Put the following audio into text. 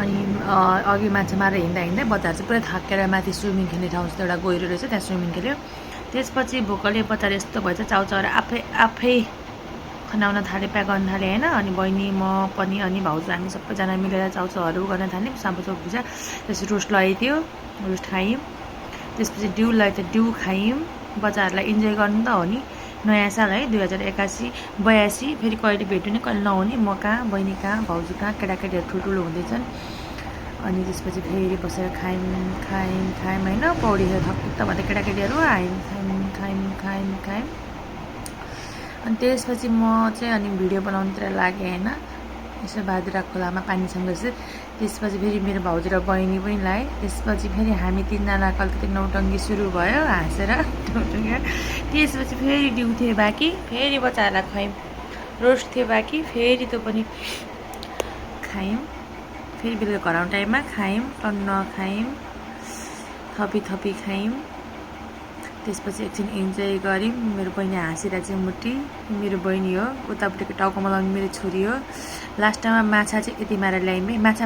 अनि अघि माछा मारेर हिँड्दा हिँड्दै बच्चाहरू चाहिँ पुरै थाकेर माथि स्विमिङ खेल्ने ठाउँ चाहिँ एउटा गहिरो रहेछ, त्यहाँ स्विमिङ खेल्यो। त्यसपछि भोकले बच्चाहरू यस्तो भएछ, चाउचाउहरू आफै खनाउन थाले, प्याक गर्न थाले होइन। अनि बहिनी, म पनि, अनि भाउजू, हामी सबैजना मिलेर चाउचाउहरू गर्न थाल्यौँ। साम्बो भुजा, त्यसपछि रोस्ट लगाएको थियो, रोस्ट खायौँ। त्यसपछि डिउ लगाएको थियो, डिउ खायौँ। बच्चाहरूलाई इन्जोय गर्नु त हो नि, नयाँ साल है 2082 फेरि कहिले भेट्नु नि कहिले नहुने। म कहाँ, बहिनी कहाँ, भाउजू कहाँ, केटाकेटीहरू ठुल्ठुलो हुँदैछन्। अनि त्यसपछि फेरि बसेर खायौँ होइन। पौडीहरू थक्क भन्दा केटाकेटीहरू खायौँ। अनि त्यसपछि म चाहिँ अनि भिडियो बनाउनुतिर लागेँ होइन। यसो बाजुरा खोलामा पानी छम्दैछ। त्यसपछि फेरि मेरो भाउजू र बहिनी पनि लाएँ। त्यसपछि फेरि हामी तिनजनाको अलिकति नौटङ्गी सुरु भयो, हाँसेर नौटङ्गी। त्यसपछि फेरि डिउ थियो बाँकी, फेरि बच्चाहरूलाई खुवायौँ। रोस्ट थियो बाँकी, फेरि त्यो पनि खायौँ। फेरि बेलुका घर आउने टाइममा खायौँ, टन्न खायौँ, थपी खायौँ। त्यसपछि एकछिन इन्जोय गऱ्यौँ। मेरो बहिनी हाँसिरहेको चाहिँ मुटी, मेरो बहिनी हो। उतापट्टिको टाउकोमा लाउने मेरो छोरी हो। लास्टमा माछा चाहिँ यति मारेर ल्यायौँ है। माछा